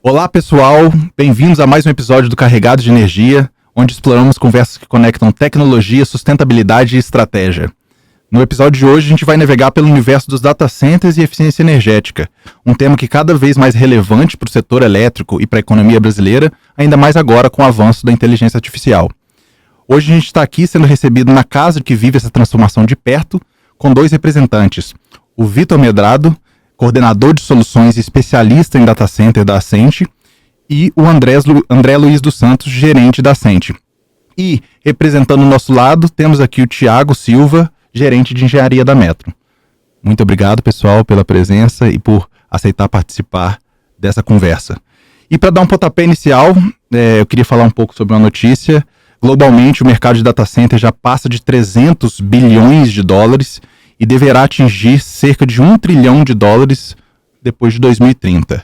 Olá pessoal, bem-vindos a mais um episódio do Carregado de Energia, onde exploramos conversas que conectam tecnologia, sustentabilidade e estratégia. No episódio de hoje a gente vai navegar pelo universo dos data centers e eficiência energética, um tema que é cada vez mais relevante para o setor elétrico e para a economia brasileira, ainda mais agora com o avanço da inteligência artificial. Hoje a gente está aqui sendo recebido na casa que vive essa transformação de perto, com dois representantes, o Vitor Medrado, coordenador de soluções e especialista em data center da Ascente, e o André Luiz dos Santos, gerente da Ascente. E, representando o nosso lado, temos aqui o Thiago Silva, gerente de engenharia da Metro. Muito obrigado, pessoal, pela presença e por aceitar participar dessa conversa. E para dar um pontapé inicial, eu queria falar um pouco sobre uma notícia. Globalmente, o mercado de data center já passa de 300 bilhões de dólares e deverá atingir cerca de 1 trilhão de dólares depois de 2030.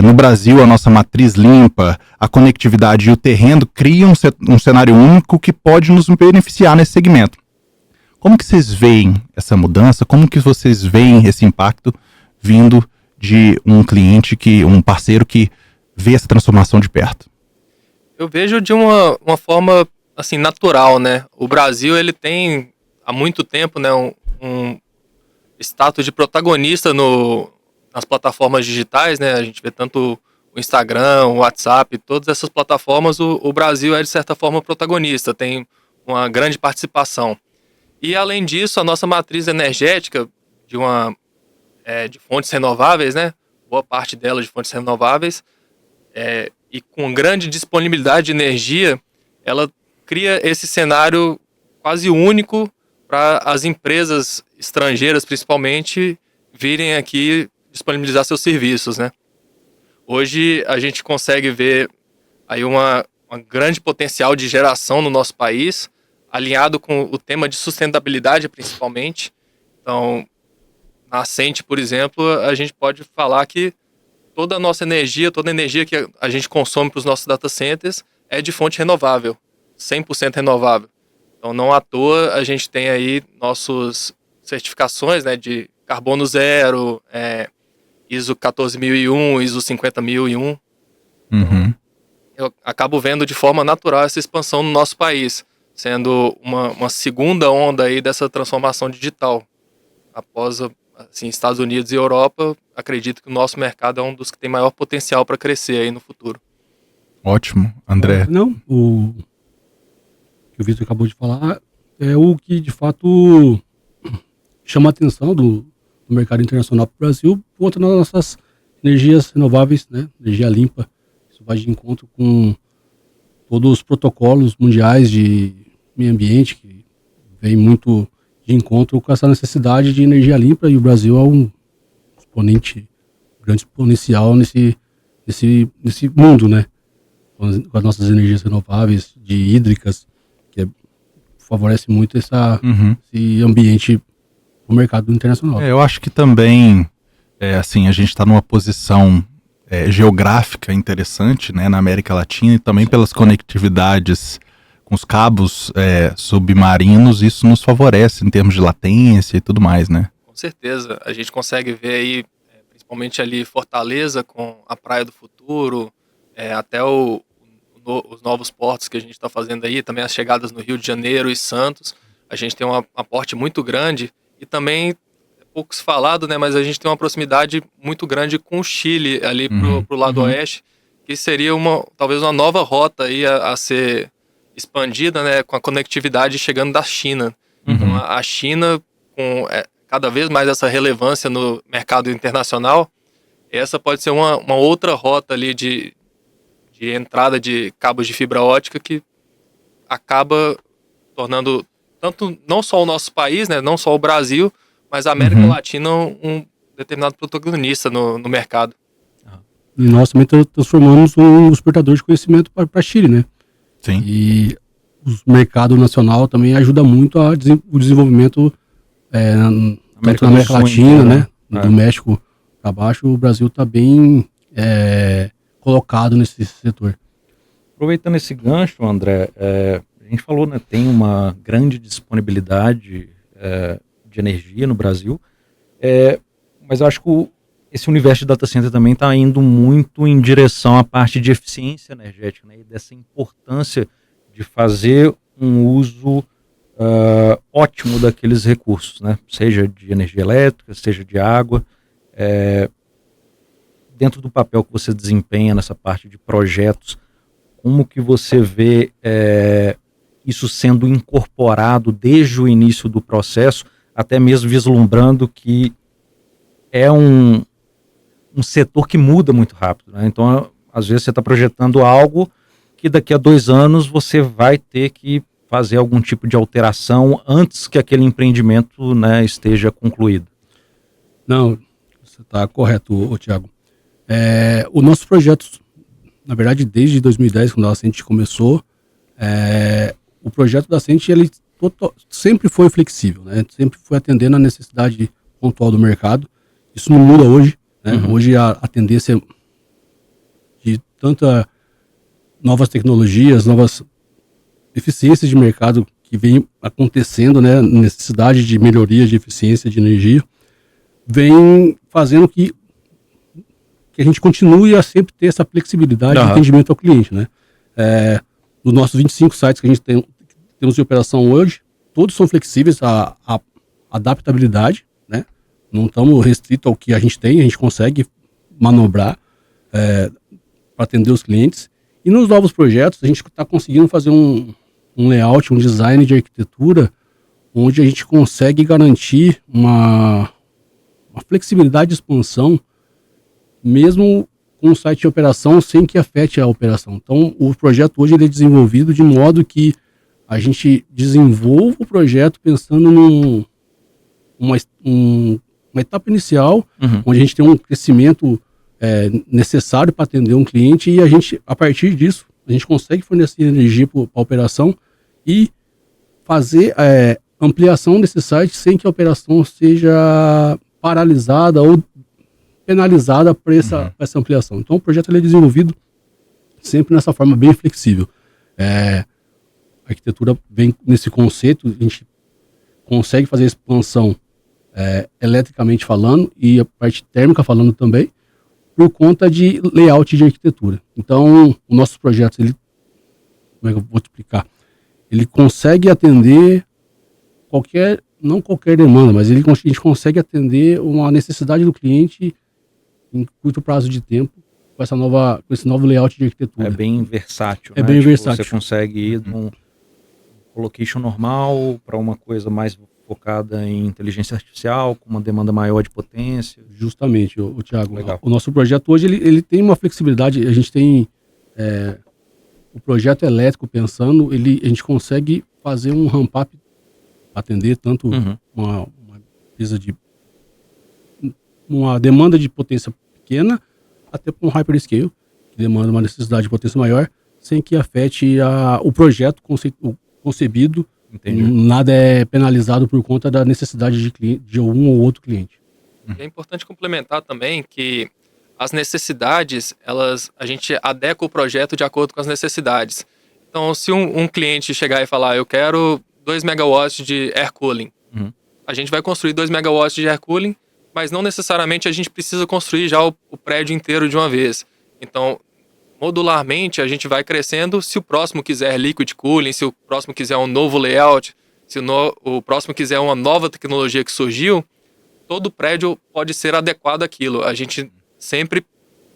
No Brasil, a nossa matriz limpa, a conectividade e o terreno criam um cenário único que pode nos beneficiar nesse segmento. Como que vocês veem essa mudança? Como que vocês veem esse impacto vindo de um cliente, um parceiro que vê essa transformação de perto? Eu vejo de uma forma assim, natural, né? O Brasil ele tem há muito tempo, né, um status de protagonista nas plataformas digitais, né? A gente vê tanto o Instagram, o WhatsApp, todas essas plataformas, o Brasil é de certa forma protagonista, tem uma grande participação. E além disso, a nossa matriz energética de fontes renováveis, né? Boa parte dela de fontes renováveis, e com grande disponibilidade de energia, ela cria esse cenário quase único para as empresas estrangeiras, principalmente, virem aqui disponibilizar seus serviços, né? Hoje a gente consegue ver aí uma grande potencial de geração no nosso país, alinhado com o tema de sustentabilidade, principalmente. Então, na Ascente, por exemplo, a gente pode falar que toda a nossa energia, toda a energia que a gente consome para os nossos data centers é de fonte renovável, 100% renovável. Então, não à toa, a gente tem aí nossas certificações, né, de carbono zero, ISO 14001, ISO 50001. Uhum. Eu acabo vendo de forma natural essa expansão no nosso país, sendo uma segunda onda aí dessa transformação digital. Após assim, Estados Unidos e Europa, acredito que o nosso mercado é um dos que tem maior potencial para crescer aí no futuro. Ótimo, André. O que o Vitor acabou de falar é o que de fato chama a atenção do mercado internacional para o Brasil, por conta das nossas energias renováveis, né? Energia limpa. Isso vai de encontro com todos os protocolos mundiais de meio ambiente, que vem muito de encontro com essa necessidade de energia limpa, e o Brasil é um grande exponencial nesse mundo, né? Com as nossas energias renováveis, de hídricas, que favorece muito esse ambiente no mercado internacional. Eu acho que também, a gente está numa posição geográfica interessante, né, na América Latina, e também pelas conectividades com os cabos submarinos, isso nos favorece em termos de latência e tudo mais, né? Com certeza, a gente consegue ver aí, principalmente ali Fortaleza com a Praia do Futuro, até os novos portos que a gente está fazendo aí, também as chegadas no Rio de Janeiro e Santos, a gente tem um aporte muito grande, e também, pouco se falado, né, mas a gente tem uma proximidade muito grande com o Chile, ali pro lado oeste, que seria talvez uma nova rota aí a ser expandida, né, com a conectividade chegando da China. Então, a China, com cada vez mais essa relevância no mercado internacional, essa pode ser uma outra rota ali de entrada de cabos de fibra ótica que acaba tornando tanto não só o nosso país, né, não só o Brasil, mas a América Latina um determinado protagonista no mercado. E nós também transformamos um exportador de conhecimento para Chile, né? Sim. E o mercado nacional também ajuda muito o desenvolvimento tanto na América Latina, né? Do México para baixo, o Brasil está bem colocado nesse setor. Aproveitando esse gancho, André, a gente falou, né, tem uma grande disponibilidade de energia no Brasil, mas eu acho que esse universo de data center também está indo muito em direção à parte de eficiência energética, né, e dessa importância de fazer um uso ótimo daqueles recursos, né, seja de energia elétrica, seja de água. Dentro do papel que você desempenha nessa parte de projetos, como que você vê isso sendo incorporado desde o início do processo, até mesmo vislumbrando que é um setor que muda muito rápido, né? Então, às vezes você está projetando algo que daqui a 2 anos você vai ter que fazer algum tipo de alteração antes que aquele empreendimento, né, esteja concluído. Não, você está correto, Thiago. O nosso projeto, na verdade, desde 2010, quando a Ascent começou, o projeto da Ascent, ele sempre foi flexível, né? Sempre foi atendendo a necessidade pontual do mercado. Isso não muda hoje, né? Hoje a tendência de tanta novas tecnologias, novas eficiências de mercado que vem acontecendo, né? Necessidade de melhoria de eficiência de energia, vem fazendo que a gente continue a sempre ter essa flexibilidade de atendimento ao cliente, né? Dos nossos 25 sites que a gente temos de operação hoje, todos são flexíveis à adaptabilidade, né? Não estamos restritos ao que a gente tem, a gente consegue manobrar para atender os clientes. E nos novos projetos, a gente está conseguindo fazer um layout, um design de arquitetura, onde a gente consegue garantir uma flexibilidade de expansão, mesmo com o site de operação, sem que afete a operação. Então, o projeto hoje ele é desenvolvido de modo que a gente desenvolva o projeto pensando numa etapa inicial, onde a gente tem um crescimento necessário para atender um cliente, e a gente, a partir disso, a gente consegue fornecer energia para a operação e fazer ampliação desse site sem que a operação seja paralisada ou penalizada por essa ampliação. Então o projeto ele é desenvolvido sempre nessa forma bem flexível. A arquitetura vem nesse conceito, a gente consegue fazer a expansão eletricamente falando e a parte térmica falando também, por conta de layout de arquitetura. Então, os nossos projetos, como é que eu vou te explicar? Ele consegue atender não qualquer demanda, mas a gente consegue atender uma necessidade do cliente em curto prazo de tempo com esse novo layout de arquitetura. É bem versátil, né? Bem versátil. Você consegue ir de um colocation normal para uma coisa mais focada em inteligência artificial, com uma demanda maior de potência. Justamente, o Thiago. Legal. O nosso projeto hoje, ele tem uma flexibilidade, a gente tem o projeto elétrico pensando, a gente consegue fazer um ramp-up, atender tanto uma empresa uma demanda de potência pequena, até para um hyperscale, que demanda uma necessidade de potência maior, sem que afete o projeto concebido. Entendi. Nada é penalizado por conta da necessidade de um ou outro cliente. É importante complementar também que as necessidades, a gente adequa o projeto de acordo com as necessidades. Então, se um cliente chegar e falar, eu quero 2 megawatts de air cooling, a gente vai construir 2 megawatts de air cooling, mas não necessariamente a gente precisa construir já o prédio inteiro de uma vez. Então, modularmente, a gente vai crescendo. Se o próximo quiser liquid cooling, se o próximo quiser um novo layout, se o próximo quiser uma nova tecnologia que surgiu, todo prédio pode ser adequado àquilo. A gente sempre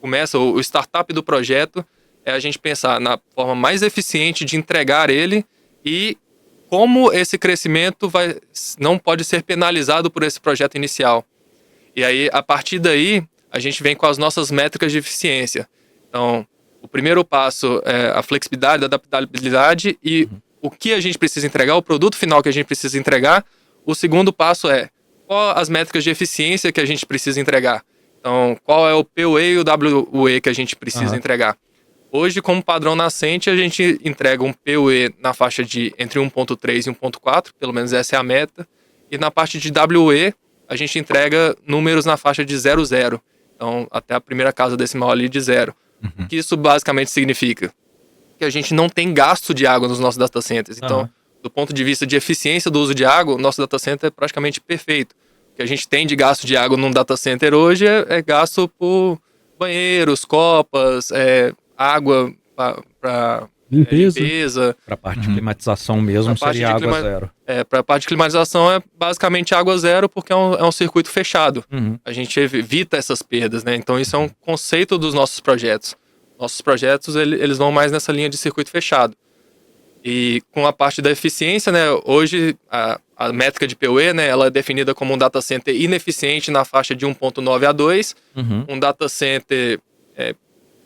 começa, o startup do projeto é a gente pensar na forma mais eficiente de entregar ele e como esse crescimento não pode ser penalizado por esse projeto inicial. E aí, a partir daí, a gente vem com as nossas métricas de eficiência. Então, o primeiro passo é a flexibilidade, a adaptabilidade e o que a gente precisa entregar, o produto final que a gente precisa entregar. O segundo passo é qual as métricas de eficiência que a gente precisa entregar. Então, qual é o PUE e o WUE que a gente precisa entregar. Hoje, como padrão nascente, a gente entrega um PUE na faixa de entre 1.3 e 1.4, pelo menos essa é a meta. E na parte de WUE, a gente entrega números na faixa de 0,0. Então, até a primeira casa decimal ali de 0. O que isso basicamente significa? Que a gente não tem gasto de água nos nossos data centers. Então, do ponto de vista de eficiência do uso de água, o nosso data center é praticamente perfeito. que a gente tem de gasto de água num data center hoje é gasto por banheiros, copas, água para limpeza. Para a parte de climatização mesmo, seria água zero. Para a parte de climatização é basicamente água zero, porque é um circuito fechado. A gente evita essas perdas, né? Então isso é um conceito dos nossos projetos. Nossos projetos, eles vão mais nessa linha de circuito fechado. E com a parte da eficiência, né? Hoje a métrica de PUE, né? Ela é definida como um data center ineficiente na faixa de 1.9 a 2. Um data center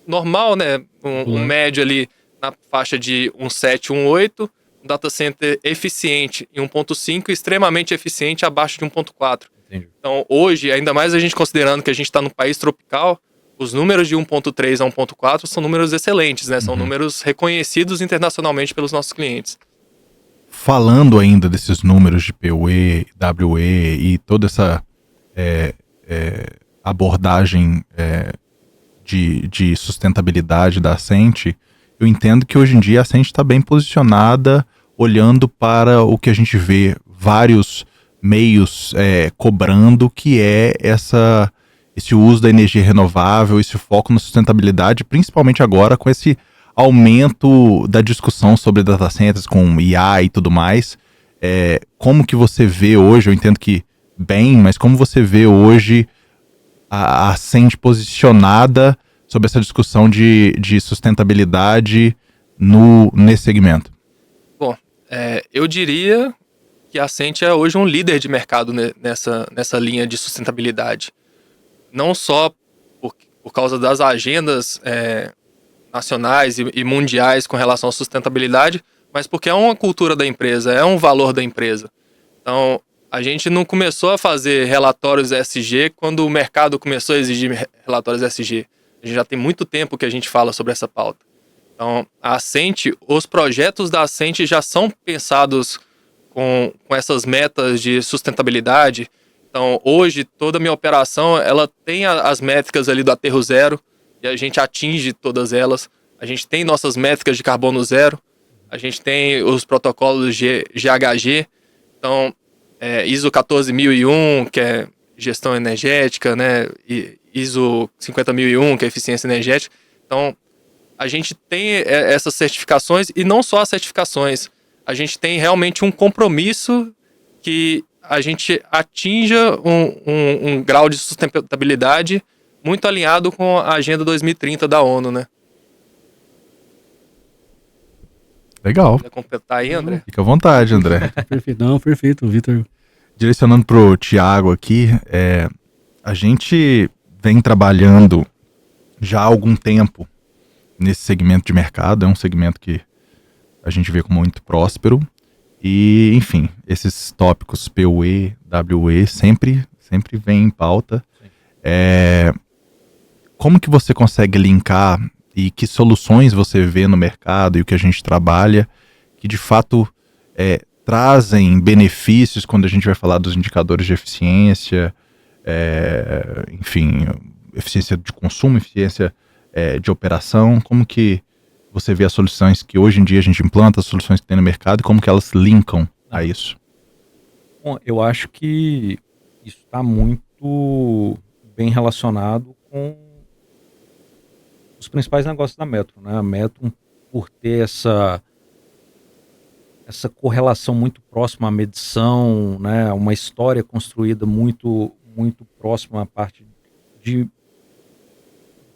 normal, né? Um médio ali na faixa de 1.7, 1.8. Um data center eficiente em 1.5 e extremamente eficiente abaixo de 1.4. Então, hoje, ainda mais a gente considerando que a gente está num país tropical, os números de 1.3 a 1.4 são números excelentes, né? São números reconhecidos internacionalmente pelos nossos clientes. Falando ainda desses números de PUE, WE e toda essa abordagem de sustentabilidade da Ascent, eu entendo que hoje em dia a Ascent está bem posicionada, olhando para o que a gente vê vários meios cobrando, que é esse uso da energia renovável, esse foco na sustentabilidade, principalmente agora com esse aumento da discussão sobre data centers com IA e tudo mais. Como que você vê hoje, eu entendo que bem, mas como você vê hoje a Ascent posicionada sobre essa discussão de sustentabilidade nesse segmento? Bom, eu diria que a Ascent é hoje um líder de mercado nessa linha de sustentabilidade. Não só por causa das agendas nacionais e mundiais com relação à sustentabilidade, mas porque é uma cultura da empresa, é um valor da empresa. Então, a gente não começou a fazer relatórios ESG quando o mercado começou a exigir relatórios ESG. A gente já tem muito tempo que a gente fala sobre essa pauta. Então, a Ascent, os projetos da Ascent já são pensados com essas metas de sustentabilidade. Então, hoje, toda a minha operação, ela tem as métricas ali do aterro zero, e a gente atinge todas elas. A gente tem nossas métricas de carbono zero, a gente tem os protocolos GHG, então, ISO 14001, que é gestão energética, né? E ISO 50001, que é eficiência energética. Então, a gente tem essas certificações, e não só as certificações, a gente tem realmente um compromisso que a gente atinja um grau de sustentabilidade muito alinhado com a Agenda 2030 da ONU, né? Legal. Quer completar aí, André? Fica à vontade, André. Perfeito, não, perfeito, Vitor. Direcionando para o Thiago aqui, a gente vem trabalhando já há algum tempo nesse segmento de mercado, é um segmento que a gente vê como muito próspero e, enfim, esses tópicos PUE, WE sempre vêm em pauta. Como que você consegue linkar e que soluções você vê no mercado e o que a gente trabalha que de fato trazem benefícios quando a gente vai falar dos indicadores de eficiência, enfim, eficiência de consumo, eficiência de operação, como que você vê as soluções que hoje em dia a gente implanta, as soluções que tem no mercado e como que elas linkam a isso? Bom, eu acho que isso está muito bem relacionado com os principais negócios da Metro, né? A Metro, por ter essa correlação muito próxima à medição, né? Uma história construída muito próxima à parte de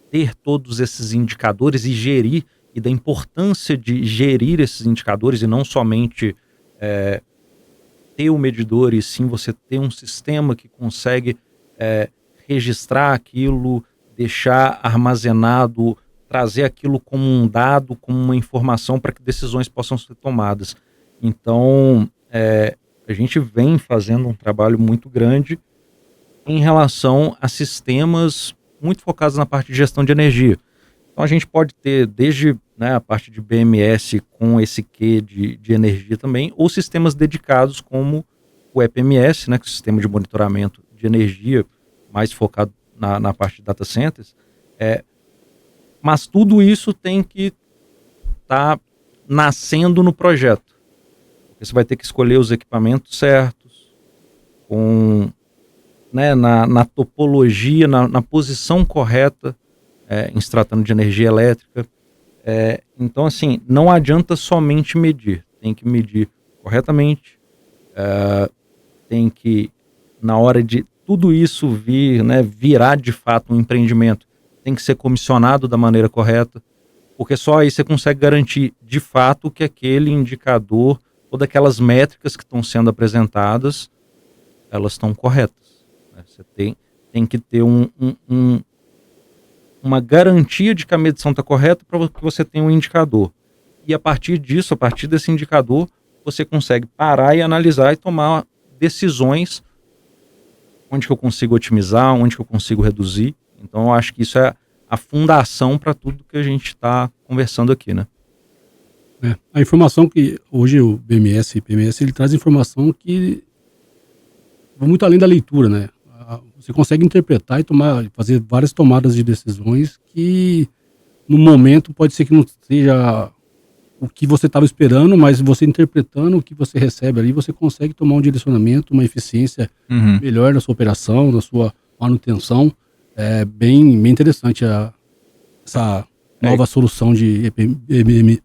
ter todos esses indicadores e gerir, e da importância de gerir esses indicadores e não somente ter o medidor, e sim você ter um sistema que consegue registrar aquilo, deixar armazenado, trazer aquilo como um dado, como uma informação para que decisões possam ser tomadas. Então, a gente vem fazendo um trabalho muito grande em relação a sistemas muito focados na parte de gestão de energia. Então, a gente pode ter desde a parte de BMS com esse quê de energia também, ou sistemas dedicados como o EPMS, né, que é o Sistema de Monitoramento de Energia, mais focado na parte de data centers. Mas tudo isso tem que estar nascendo no projeto. Você vai ter que escolher os equipamentos certos, com né, na topologia, na posição correta, em se tratando de energia elétrica. Então, assim, não adianta somente medir, tem que medir corretamente, tem que, na hora de tudo isso virar de fato um empreendimento, tem que ser comissionado da maneira correta, porque só aí você consegue garantir de fato que aquele indicador, todas aquelas métricas que estão sendo apresentadas, elas estão corretas, né? Você tem que ter uma garantia de que a medição está correta para que você tenha um indicador. E a partir disso, a partir desse indicador, você consegue parar e analisar e tomar decisões onde que eu consigo otimizar, onde que eu consigo reduzir. Então, eu acho que isso é a fundação para tudo que a gente está conversando aqui, né? A informação que hoje o BMS e PMS, ele traz informação que vai muito além da leitura, né? Você consegue interpretar e fazer várias tomadas de decisões que no momento pode ser que não seja o que você estava esperando, mas você interpretando o que você recebe ali, você consegue tomar um direcionamento, uma eficiência melhor na sua operação, na sua manutenção. É bem interessante essa nova solução de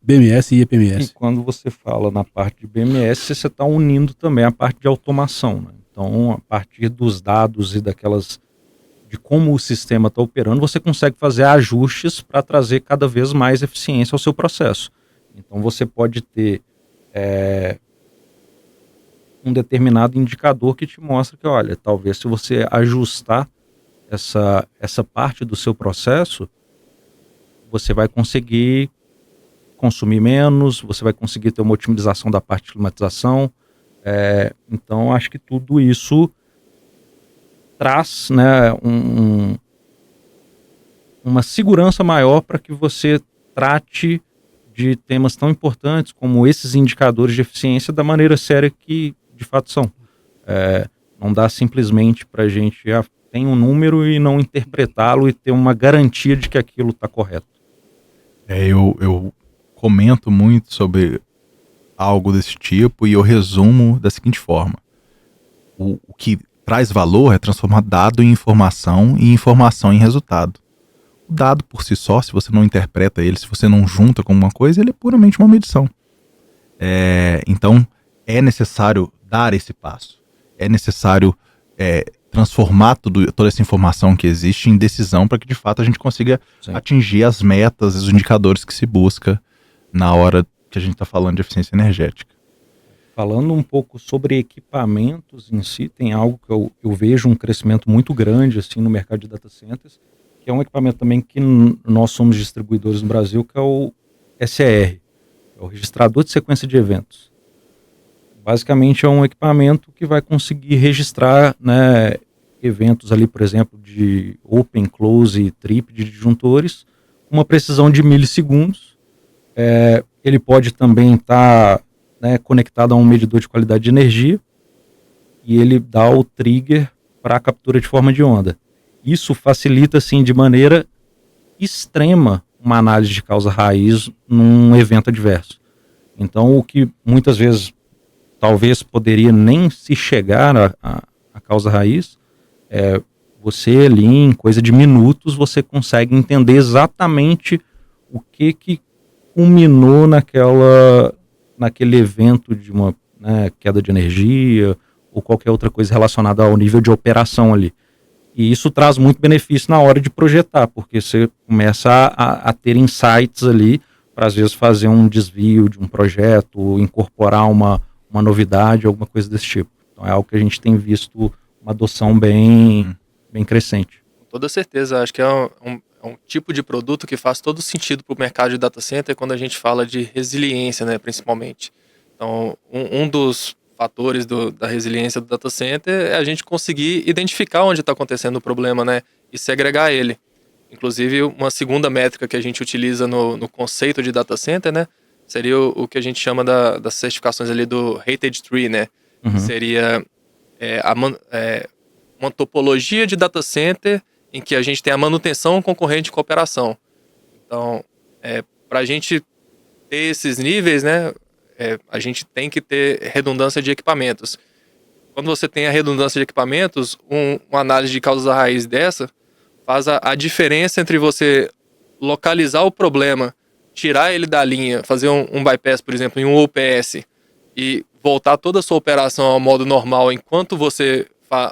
BMS e EPMS. E quando você fala na parte de BMS, você está unindo também a parte de automação, né? Então, a partir dos dados e de como o sistema está operando, você consegue fazer ajustes para trazer cada vez mais eficiência ao seu processo. Então, você pode ter um determinado indicador que te mostra que, olha, talvez se você ajustar essa parte do seu processo, você vai conseguir consumir menos, você vai conseguir ter uma otimização da parte de climatização. Então, acho que tudo isso traz, né, uma segurança maior para que você trate de temas tão importantes como esses indicadores de eficiência da maneira séria que de fato são. Não dá simplesmente para a gente tem um número e não interpretá-lo e ter uma garantia de que aquilo está correto. Eu comento muito sobre algo desse tipo e eu resumo da seguinte forma: o que traz valor é transformar dado em informação e informação em resultado. O dado por si só, se você não interpreta ele, se você não junta com uma coisa, ele é puramente uma medição. Então é necessário dar esse passo, é necessário transformar toda essa informação que existe em decisão para que de fato a gente consiga atingir as metas, os indicadores que se busca na hora que a gente está falando de eficiência energética. Falando um pouco sobre equipamentos em si, tem algo que eu vejo um crescimento muito grande assim, no mercado de data centers, que é um equipamento também que nós somos distribuidores no Brasil, que é o SER, é o registrador de sequência de eventos. Basicamente é um equipamento que vai conseguir registrar, né, eventos ali, por exemplo, de open, close e trip de disjuntores, com uma precisão de milissegundos. Ele pode também estar conectado a um medidor de qualidade de energia e ele dá o trigger para a captura de forma de onda. Isso facilita, assim, de maneira extrema uma análise de causa raiz num evento adverso. Então, o que muitas vezes talvez poderia nem se chegar à causa raiz, você ali em coisa de minutos você consegue entender exatamente o que culminou naquele evento de uma queda de energia ou qualquer outra coisa relacionada ao nível de operação ali. E isso traz muito benefício na hora de projetar, porque você começa a ter insights ali para às vezes fazer um desvio de um projeto, incorporar uma novidade, alguma coisa desse tipo. Então é algo que a gente tem visto uma adoção bem crescente. Com toda certeza, acho que é um tipo de produto que faz todo sentido para o mercado de data center quando a gente fala de resiliência, né, principalmente. Então, um dos fatores da resiliência do data center é a gente conseguir identificar onde está acontecendo o problema, né, e segregar ele. Inclusive, uma segunda métrica que a gente utiliza no conceito de data center, né, seria o que a gente chama das certificações ali do Rated Tree, né? Que seria uma topologia de data center em que a gente tem a manutenção, concorrente e cooperação. Então, para a gente ter esses níveis, né, a gente tem que ter redundância de equipamentos. quando você tem a redundância de equipamentos, uma análise de causa raiz dessa faz a diferença entre você localizar o problema, tirar ele da linha, fazer um bypass, por exemplo, em um OPS, e voltar toda a sua operação ao modo normal enquanto você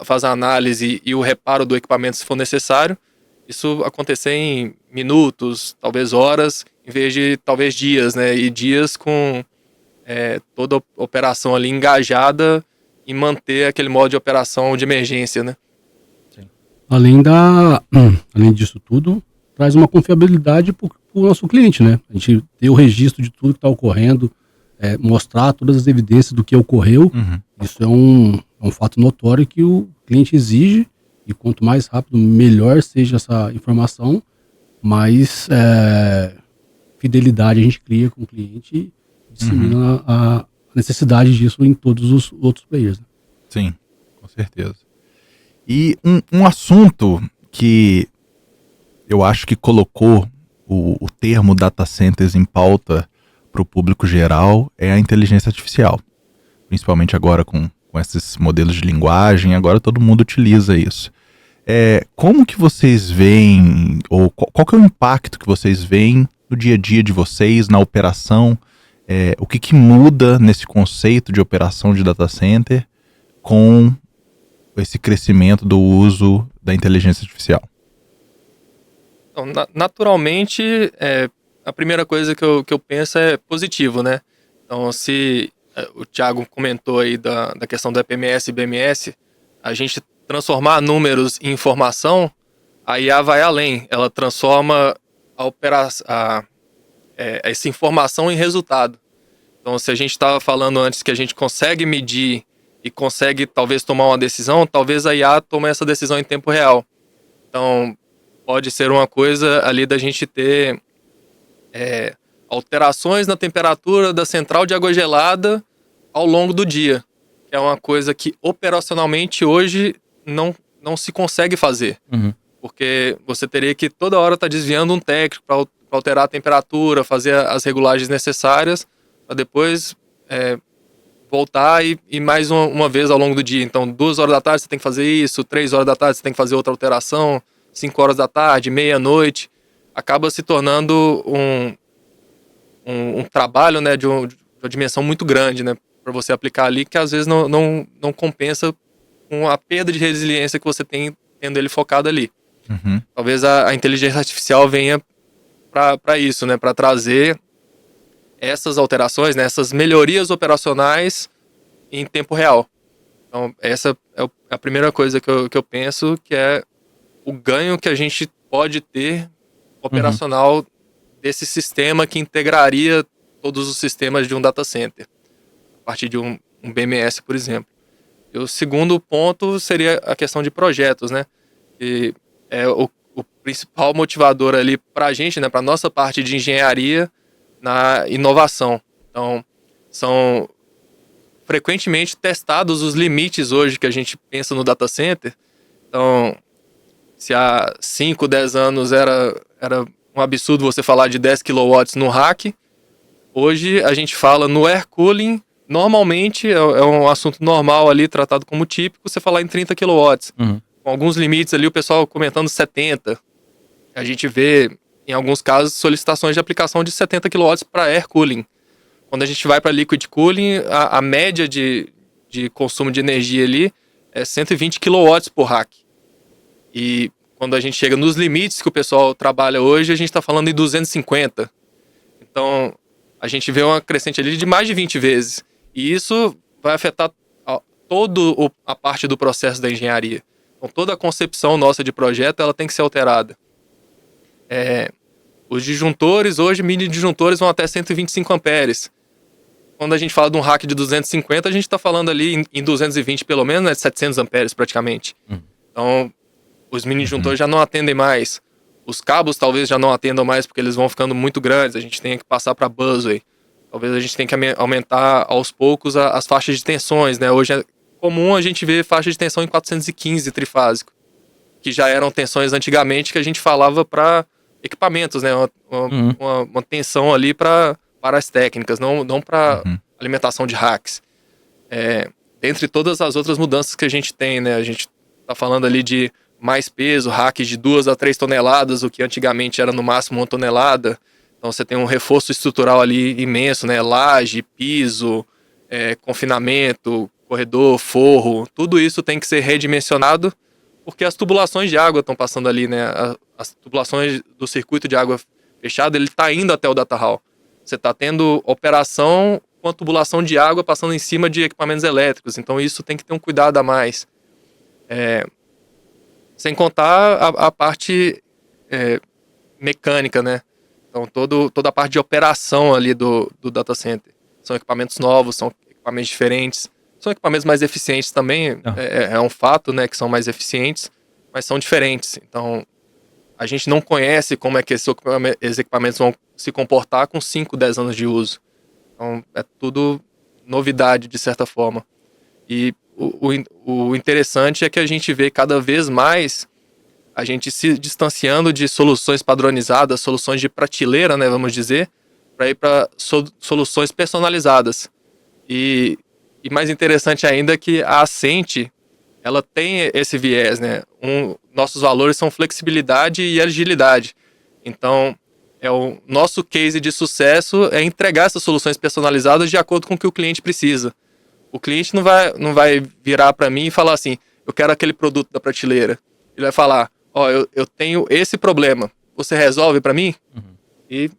faz a análise e o reparo do equipamento se for necessário. Isso acontecer em minutos, talvez horas, em vez de talvez dias, né? E dias com toda a operação ali engajada em manter aquele modo de operação de emergência, né? Além disso tudo, traz uma confiabilidade para o nosso cliente, né? A gente ter o registro de tudo que está ocorrendo, mostrar todas as evidências do que ocorreu. Isso é um fato notório que o cliente exige, e quanto mais rápido, melhor seja essa informação, mais fidelidade a gente cria com o cliente e dissemina a necessidade disso em todos os outros players. Né? Sim, com certeza. E um assunto que eu acho que colocou o termo data centers em pauta para o público geral é a inteligência artificial. Principalmente agora com esses modelos de linguagem, agora todo mundo utiliza isso. Como que vocês veem, ou qual que é o impacto que vocês veem no dia a dia de vocês, na operação? O que muda nesse conceito de operação de data center com esse crescimento do uso da inteligência artificial? Então, naturalmente, a primeira coisa que eu penso é positivo, né? Então, se o Thiago comentou aí da questão do EPMS e BMS, a gente transformar números em informação, a IA vai além. Ela transforma essa informação em resultado. Então, se a gente estava falando antes que a gente consegue medir e consegue talvez tomar uma decisão, talvez a IA tome essa decisão em tempo real. Então, pode ser uma coisa ali da gente ter alterações na temperatura da central de água gelada ao longo do dia, que é uma coisa que operacionalmente hoje não se consegue fazer, porque você teria que toda hora estar desviando um técnico para alterar a temperatura, fazer as regulagens necessárias, para depois voltar e mais uma vez ao longo do dia. Então, 2 horas da tarde você tem que fazer isso, 3 horas da tarde você tem que fazer outra alteração, 5 horas da tarde, meia-noite. Acaba se tornando um trabalho, né, de uma dimensão muito grande, né, para você aplicar ali, que às vezes não compensa com a perda de resiliência que você tem tendo ele focado ali. Talvez a inteligência artificial venha para isso, né, para trazer essas alterações, né, essas melhorias operacionais em tempo real. Então, essa é a primeira coisa que eu penso, que é o ganho que a gente pode ter operacional desse sistema que integraria todos os sistemas de um data center, a partir de um BMS, por exemplo. E o segundo ponto seria a questão de projetos, né, que é o principal motivador ali para a gente, né, para a nossa parte de engenharia na inovação. Então, são frequentemente testados os limites hoje que a gente pensa no data center. Então, se há 5, 10 anos era um absurdo você falar de 10 kW no rack, hoje a gente fala no air cooling, normalmente é um assunto normal ali, tratado como típico, você falar em 30 kW. Com alguns limites ali, o pessoal comentando 70. A gente vê, em alguns casos, solicitações de aplicação de 70 kW para air cooling. Quando a gente vai para liquid cooling, a média de consumo de energia ali é 120 kW por rack. E quando a gente chega nos limites que o pessoal trabalha hoje, a gente está falando em 250. Então, a gente vê uma crescente ali de mais de 20 vezes. E isso vai afetar toda a parte do processo da engenharia. Então, toda a concepção nossa de projeto, ela tem que ser alterada. Os disjuntores, hoje, mini disjuntores vão até 125 amperes. Quando a gente fala de um rack de 250, a gente está falando ali em 220 pelo menos, né, de 700 amperes praticamente. Então, os mini disjuntores já não atendem mais. Os cabos talvez já não atendam mais porque eles vão ficando muito grandes. A gente tem que passar para busway. Talvez a gente tenha que aumentar aos poucos as faixas de tensões, né? Hoje é comum a gente ver faixa de tensão em 415 trifásico, que já eram tensões antigamente que a gente falava para equipamentos, né? Uma tensão ali para as técnicas, não para alimentação de racks. dentre todas as outras mudanças que a gente tem, né? A gente tá falando ali de mais peso, racks de 2 a 3 toneladas, o que antigamente era no máximo 1 tonelada. Então você tem um reforço estrutural ali imenso, né? Laje, piso, confinamento, corredor, forro, tudo isso tem que ser redimensionado, porque as tubulações de água estão passando ali, né? As tubulações do circuito de água fechado, ele está indo até o data hall. Você está tendo operação com a tubulação de água passando em cima de equipamentos elétricos, então isso tem que ter um cuidado a mais. Sem contar a parte mecânica, né? Então toda a parte de operação ali do data center. São equipamentos novos, são equipamentos diferentes, são equipamentos mais eficientes também, é um fato, né, que são mais eficientes, mas são diferentes. Então a gente não conhece como é que esses equipamentos vão se comportar com 5, 10 anos de uso. Então é tudo novidade de certa forma. E o interessante é que a gente vê cada vez mais a gente se distanciando de soluções padronizadas, soluções de prateleira, né, vamos dizer, para ir para soluções personalizadas. E mais interessante ainda é que a Ascent, ela tem esse viés, né? Nossos valores são flexibilidade e agilidade. Então, o nosso case de sucesso é entregar essas soluções personalizadas de acordo com o que o cliente precisa. O cliente não vai virar para mim e falar assim, eu quero aquele produto da prateleira. Ele vai falar, eu tenho esse problema, você resolve para mim? Uhum. E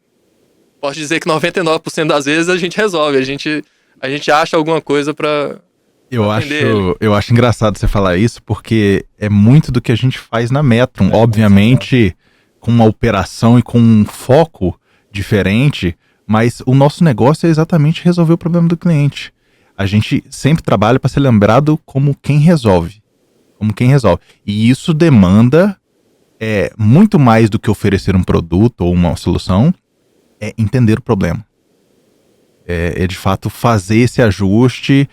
posso dizer que 99% das vezes a gente resolve, a gente acha alguma coisa para Eu acho engraçado você falar isso, porque é muito do que a gente faz na Metron, obviamente com uma operação e com um foco diferente, mas o nosso negócio é exatamente resolver o problema do cliente. A gente sempre trabalha para ser lembrado como quem resolve. E isso demanda muito mais do que oferecer um produto ou uma solução, é entender o problema. É de fato fazer esse ajuste,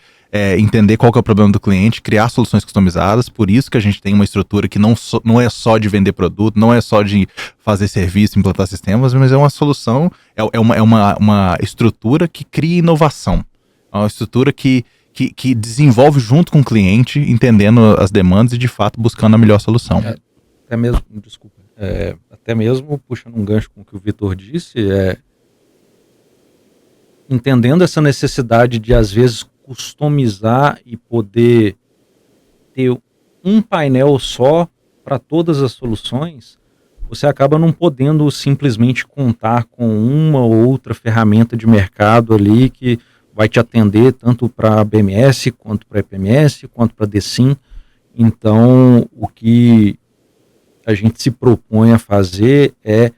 entender qual que é o problema do cliente, criar soluções customizadas. Por isso que a gente tem uma estrutura que não é só de vender produto, não é só de fazer serviço, implantar sistemas, mas é uma solução, é uma estrutura que cria inovação. É uma estrutura que desenvolve junto com o cliente, entendendo as demandas e de fato buscando a melhor solução. Até mesmo puxando um gancho com o que o Vitor disse, entendendo essa necessidade de às vezes customizar e poder ter um painel só para todas as soluções, você acaba não podendo simplesmente contar com uma ou outra ferramenta de mercado ali que vai te atender tanto para BMS, quanto para EPMS, quanto para DSIM. Então, o que a gente se propõe a fazer é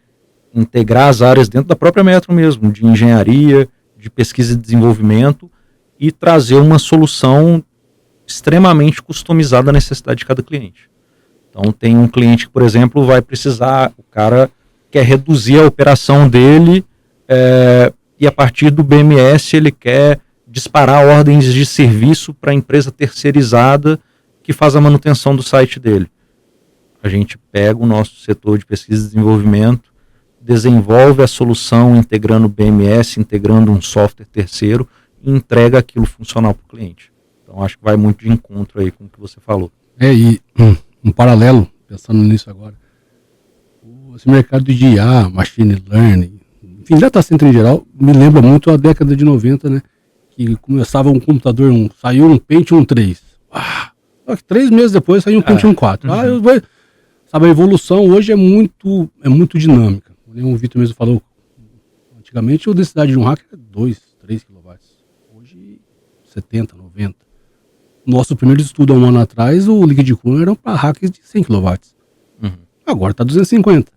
integrar as áreas dentro da própria Metron mesmo, de engenharia, de pesquisa e desenvolvimento, e trazer uma solução extremamente customizada à necessidade de cada cliente. Então, tem um cliente que, por exemplo, vai precisar, o cara quer reduzir a operação dele, e a partir do BMS ele quer disparar ordens de serviço para a empresa terceirizada que faz a manutenção do site dele. A gente pega o nosso setor de pesquisa e desenvolvimento, desenvolve a solução integrando o BMS, integrando um software terceiro e entrega aquilo funcional para o cliente. Então acho que vai muito de encontro aí com o que você falou. E um paralelo, pensando nisso agora, esse mercado de IA, machine learning, enfim, data center em geral, me lembra muito a década de 90, né? Que começava um computador, saiu um Pentium 3. Só que 3 meses depois saiu um Pentium 4. Sabe, a evolução hoje é muito dinâmica. O Vitor mesmo falou, antigamente a densidade de um rack era 2, 3 kW. Hoje, 70, 90. Nosso primeiro estudo há um ano atrás, o liquid cooler era para racks de 100 kW. Uhum. Agora está 250.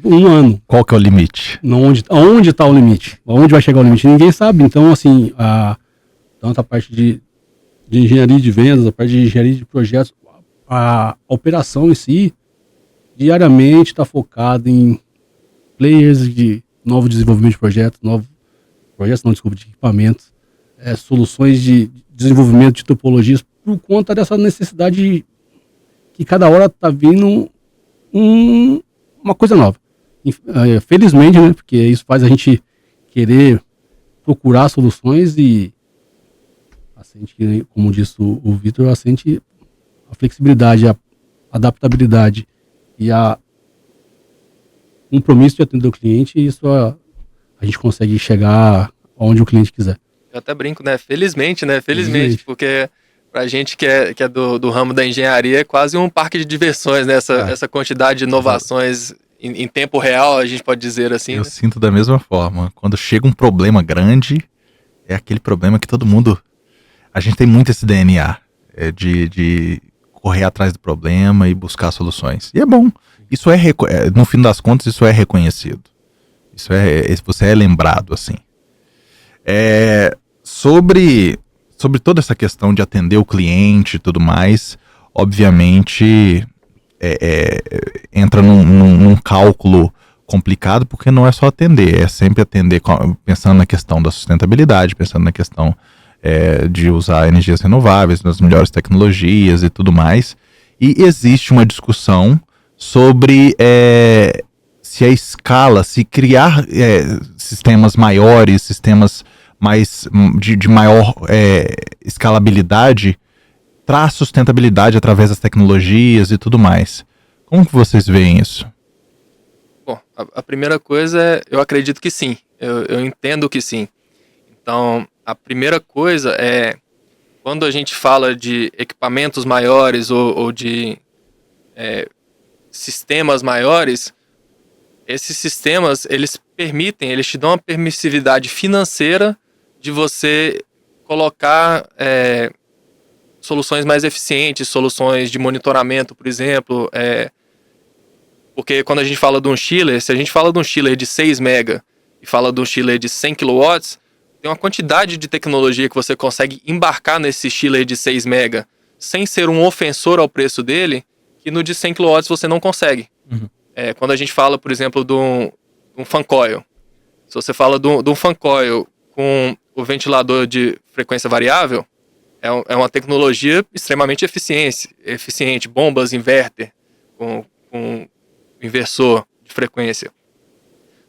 Um ano. Qual que é o limite? Onde está o limite? Onde vai chegar o limite? Ninguém sabe. Então, assim, tanto a parte de engenharia de vendas, a parte de engenharia de projetos, a operação em si, diariamente está focada em players de novo desenvolvimento de projetos, de equipamentos, soluções de desenvolvimento de topologias, por conta dessa necessidade que cada hora está vindo uma coisa nova. Felizmente, né, porque isso faz a gente querer procurar soluções, e a sente, como disse o Vitor, ela sente a flexibilidade, a adaptabilidade e a compromisso de atender o cliente, e isso a gente consegue chegar onde o cliente quiser. Eu até brinco, né? Felizmente, né? Felizmente. Porque pra gente que é do ramo da engenharia, é quase um parque de diversões, né? Essa quantidade de inovações em tempo real, a gente pode dizer assim. Eu né? sinto da mesma forma. Quando chega um problema grande, é aquele problema que todo mundo... A gente tem muito esse DNA de correr atrás do problema e buscar soluções. E é bom. Isso no fim das contas, isso é reconhecido. Você é lembrado, assim. Sobre toda essa questão de atender o cliente e tudo mais, obviamente entra num cálculo complicado, porque não é só atender, é sempre atender pensando na questão da sustentabilidade, pensando na questão de usar energias renováveis, nas melhores tecnologias e tudo mais. E existe uma discussão sobre se a escala, se criar sistemas maiores, sistemas mais de maior escalabilidade, traz sustentabilidade através das tecnologias e tudo mais. Como que vocês veem isso? Bom, a primeira coisa eu acredito que sim. Eu entendo que sim. Então, a primeira coisa é, quando a gente fala de equipamentos maiores ou de sistemas maiores, esses sistemas, eles te dão uma permissividade financeira de você colocar soluções mais eficientes, soluções de monitoramento, por exemplo, porque quando a gente fala de um chiller, se a gente fala de um chiller de 6 mega e fala de um chiller de 100 kW, tem uma quantidade de tecnologia que você consegue embarcar nesse chiller de 6 mega sem ser um ofensor ao preço dele, que no de 100 kW você não consegue. Uhum. Quando a gente fala, por exemplo, de um fan coil, se você fala de um fan coil com o ventilador de frequência variável, é uma tecnologia extremamente eficiente, bombas inverter com inversor de frequência.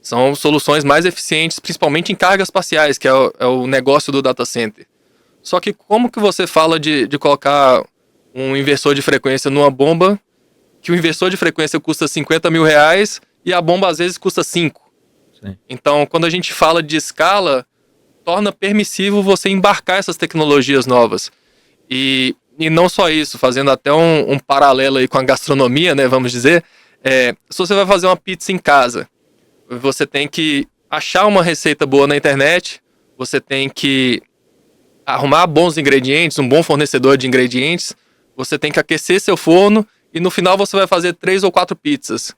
São soluções mais eficientes, principalmente em cargas parciais, que é o negócio do data center. Só que como que você fala de colocar um inversor de frequência numa bomba, que o inversor de frequência custa 50 mil reais e a bomba às vezes custa 5? Sim. Então, quando a gente fala de escala, torna permissível você embarcar essas tecnologias novas. E não só isso, fazendo até um paralelo aí com a gastronomia, né, vamos dizer, se você vai fazer uma pizza em casa, você tem que achar uma receita boa na internet, você tem que arrumar bons ingredientes, um bom fornecedor de ingredientes, você tem que aquecer seu forno e no final você vai fazer 3 ou 4 pizzas.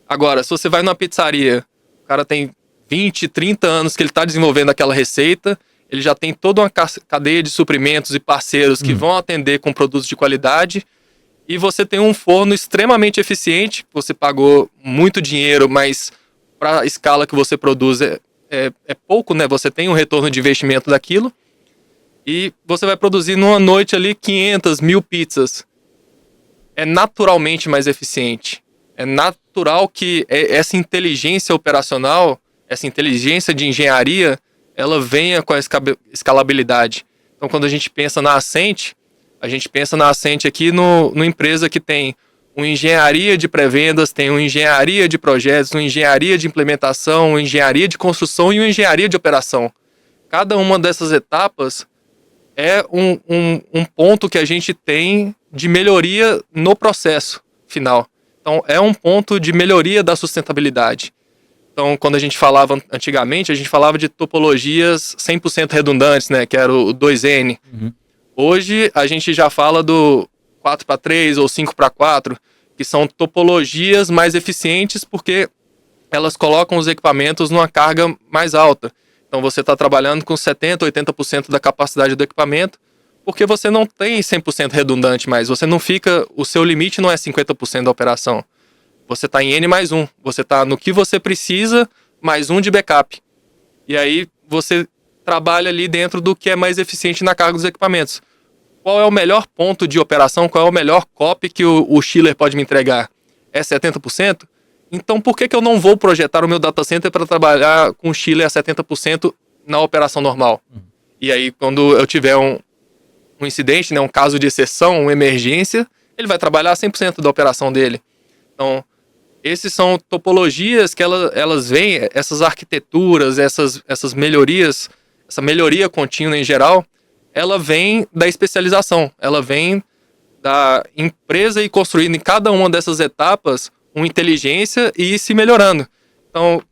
Agora, se você vai numa pizzaria, o cara tem 20, 30 anos que ele está desenvolvendo aquela receita, ele já tem toda uma cadeia de suprimentos e parceiros que vão atender com produtos de qualidade, e você tem um forno extremamente eficiente, você pagou muito dinheiro, mas para a escala que você produz é pouco, né? Você tem um retorno de investimento daquilo, e você vai produzir numa noite ali 500, 1000 pizzas. É naturalmente mais eficiente. É natural que essa inteligência operacional, essa inteligência de engenharia, ela venha com a escalabilidade. Então, quando a gente pensa na Ascent, a gente pensa na Ascent aqui numa empresa que tem uma engenharia de pré-vendas, tem uma engenharia de projetos, uma engenharia de implementação, uma engenharia de construção e uma engenharia de operação. Cada uma dessas etapas é um ponto que a gente tem de melhoria no processo final. Então, é um ponto de melhoria da sustentabilidade. Então, quando a gente falava antigamente, a gente falava de topologias 100% redundantes, né, que era o 2N. Uhum. Hoje, a gente já fala do 4x3 ou 5x4, que são topologias mais eficientes porque elas colocam os equipamentos numa carga mais alta. Então, você está trabalhando com 70%, 80% da capacidade do equipamento, porque você não tem 100% redundante mais. Você não fica... O seu limite não é 50% da operação. Você está em N mais 1. Você está no que você precisa, mais 1 de backup. E aí, você trabalha ali dentro do que é mais eficiente na carga dos equipamentos. Qual é o melhor ponto de operação? Qual é o melhor copy que o chiller pode me entregar? É 70%? Então, por que eu não vou projetar o meu data center para trabalhar com chiller a 70% na operação normal? E aí, quando eu tiver um incidente, né, um caso de exceção, uma emergência, ele vai trabalhar 100% da operação dele. Então, esses são topologias que elas vêm, essas arquiteturas, essas melhorias, essa melhoria contínua em geral, ela vem da especialização, ela vem da empresa ir construindo em cada uma dessas etapas uma inteligência e ir se melhorando. Então,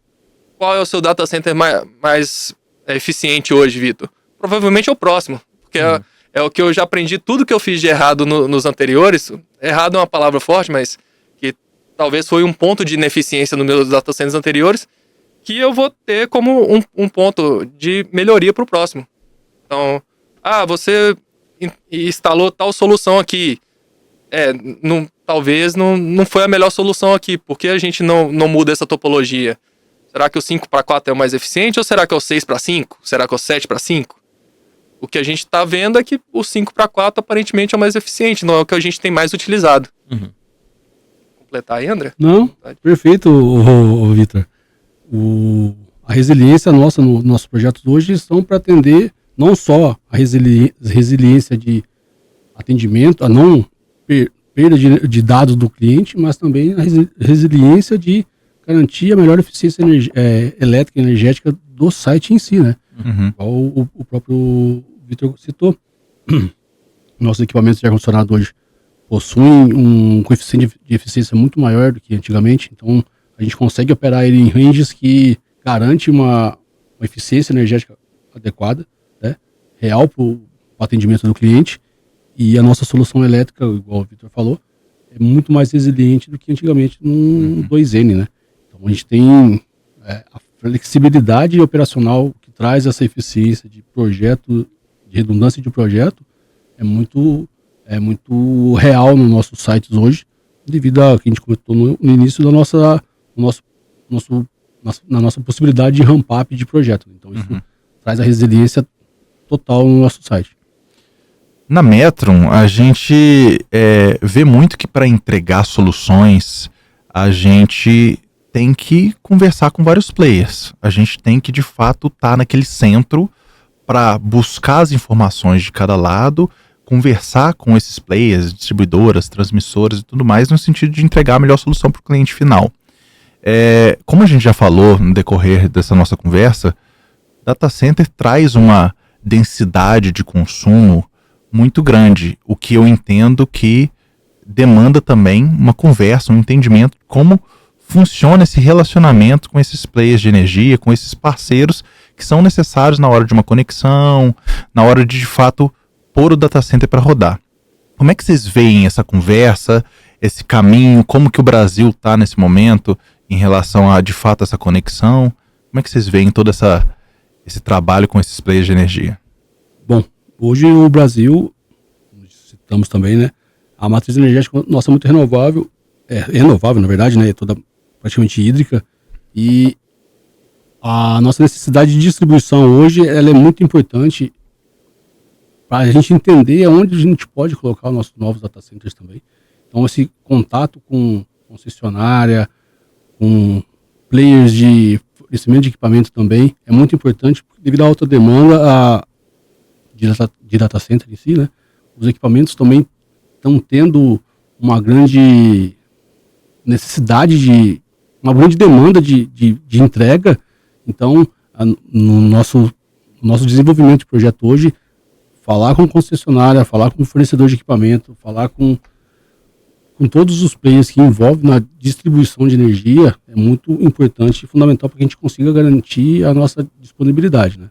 qual é o seu data center mais eficiente hoje, Vitor? Provavelmente é o próximo, porque é o que eu já aprendi, tudo que eu fiz de errado nos anteriores, errado é uma palavra forte, mas que talvez foi um ponto de ineficiência nos meus data centers anteriores, que eu vou ter como um ponto de melhoria para o próximo. Então, você instalou tal solução aqui, talvez não foi a melhor solução aqui, por que a gente não muda essa topologia? Será que o 5/4 é o mais eficiente ou será que é o 6/5? Será que é o 7/5? O que a gente está vendo é que o 5/4 aparentemente é o mais eficiente, não é o que a gente tem mais utilizado. Uhum. Completar aí, André? Não, perfeito, Vitor. A resiliência nossa nos nossos projetos hoje são para atender não só a resiliência de atendimento, a não perda de dados do cliente, mas também a resiliência de garantir a melhor eficiência elétrica e energética do site em si, né? Uhum. Igual o próprio Vitor citou. Nossos equipamentos de ar-condicionado hoje possuem um coeficiente de eficiência muito maior do que antigamente, então a gente consegue operar ele em ranges que garante uma eficiência energética adequada, né, real para o atendimento do cliente, e a nossa solução elétrica, igual o Vitor falou, é muito mais resiliente do que antigamente no 2N, né? Então a gente tem a flexibilidade operacional que traz essa eficiência de projeto, de redundância de projeto, é muito real nos nossos sites hoje, devido a que a gente comentou no início da nossa possibilidade de ramp-up de projeto. Então isso traz a resiliência total no nosso site. Na Metron, a gente vê muito que para entregar soluções, a gente tem que conversar com vários players. A gente tem que, de fato, estar naquele centro para buscar as informações de cada lado, conversar com esses players, distribuidoras, transmissoras e tudo mais, no sentido de entregar a melhor solução para o cliente final. Como a gente já falou no decorrer dessa nossa conversa, data center traz uma densidade de consumo muito grande, o que eu entendo que demanda também uma conversa, um entendimento de como funciona esse relacionamento com esses players de energia, com esses parceiros que são necessários na hora de uma conexão, na hora de fato pôr o data center para rodar. Como é que vocês veem essa conversa, esse caminho, como que o Brasil está nesse momento em relação a, de fato, essa conexão? Como é que vocês veem todo esse trabalho com esses players de energia? Bom, hoje o Brasil, citamos também, né, a matriz energética nossa é muito renovável, renovável na verdade, né, é toda praticamente hídrica, e a nossa necessidade de distribuição hoje, ela é muito importante para a gente entender onde a gente pode colocar os nossos novos data centers também. Então esse contato com concessionária, com players de fornecimento de equipamento também é muito importante, devido à alta demanda de data center em si, né? Os equipamentos também estão tendo uma grande necessidade uma grande demanda de entrega. Então, no nosso desenvolvimento de projeto hoje, falar com concessionária, falar com fornecedor de equipamento, falar com todos os players que envolvem na distribuição de energia é muito importante e fundamental para que a gente consiga garantir a nossa disponibilidade, né?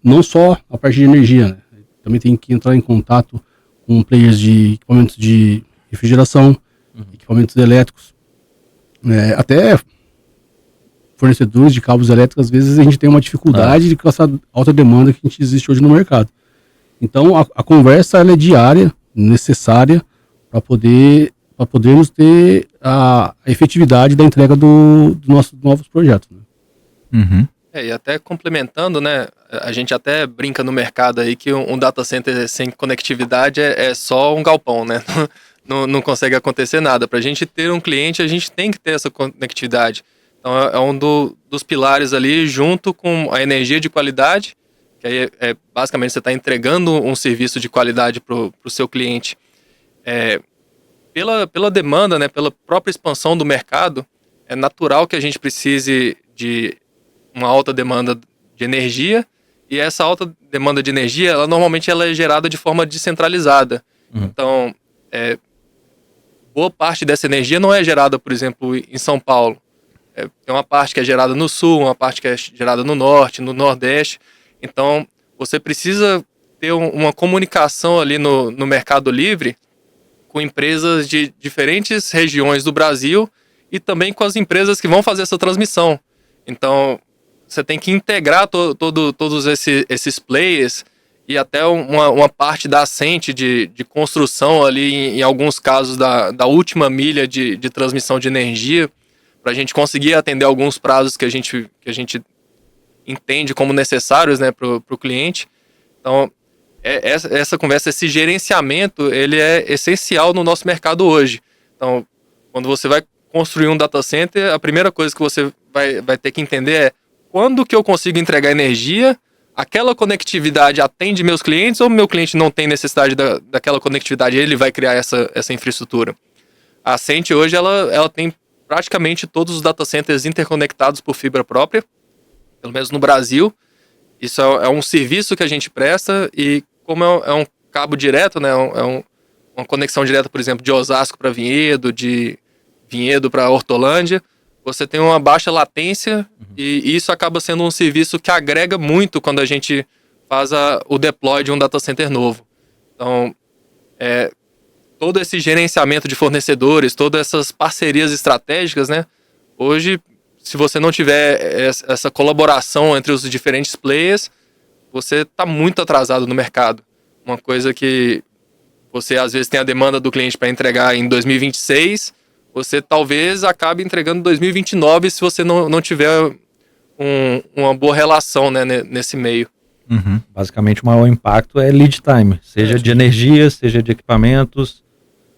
Não só a parte de energia, né? Também tem que entrar em contato com players de equipamentos de refrigeração, equipamentos elétricos, até fornecedores de cabos elétricos. Às vezes a gente tem uma dificuldade com essa alta demanda que a gente existe hoje no mercado. Então a conversa ela é diária, necessária, para podermos ter a efetividade da entrega dos nossos novos projetos, né? Uhum. E até complementando, né, a gente até brinca no mercado aí que um data center sem conectividade é só um galpão, né? Não consegue acontecer nada. Para a gente ter um cliente, a gente tem que ter essa conectividade. Então é um dos pilares ali, junto com a energia de qualidade que aí basicamente você está entregando um serviço de qualidade para o seu cliente. Pela demanda, né, pela própria expansão do mercado, é natural que a gente precise de uma alta demanda de energia, e essa alta demanda de energia, normalmente ela é gerada de forma descentralizada. Então, boa parte dessa energia não é gerada, por exemplo, em São Paulo. Tem uma parte que é gerada no sul, uma parte que é gerada no norte, no nordeste. Então, você precisa ter uma comunicação ali no Mercado Livre com empresas de diferentes regiões do Brasil e também com as empresas que vão fazer essa transmissão. Então, você tem que integrar todos esses players e até uma parte da assente de construção ali, em alguns casos, da última milha de transmissão de energia, para a gente conseguir atender alguns prazos que a gente entende como necessários, né, para o cliente. Então, essa conversa, esse gerenciamento, ele é essencial no nosso mercado hoje. Então, quando você vai construir um data center, a primeira coisa que você vai ter que entender é quando que eu consigo entregar energia, aquela conectividade atende meus clientes ou meu cliente não tem necessidade daquela conectividade, ele vai criar essa infraestrutura. A Ascent hoje, ela tem praticamente todos os data centers interconectados por fibra própria, pelo menos no Brasil. Isso é um serviço que a gente presta e como é um cabo direto, né, uma conexão direta, por exemplo, de Osasco para Vinhedo, de Vinhedo para Hortolândia, você tem uma baixa latência e isso acaba sendo um serviço que agrega muito quando a gente faz o deploy de um data center novo. Então, todo esse gerenciamento de fornecedores, todas essas parcerias estratégicas, né? Hoje, se você não tiver essa colaboração entre os diferentes players, você está muito atrasado no mercado. Uma coisa que você, às vezes, tem a demanda do cliente para entregar em 2026, você talvez acabe entregando em 2029 se você não tiver uma boa relação, né, nesse meio. Basicamente, o maior impacto é lead time, seja de energia, seja de equipamentos,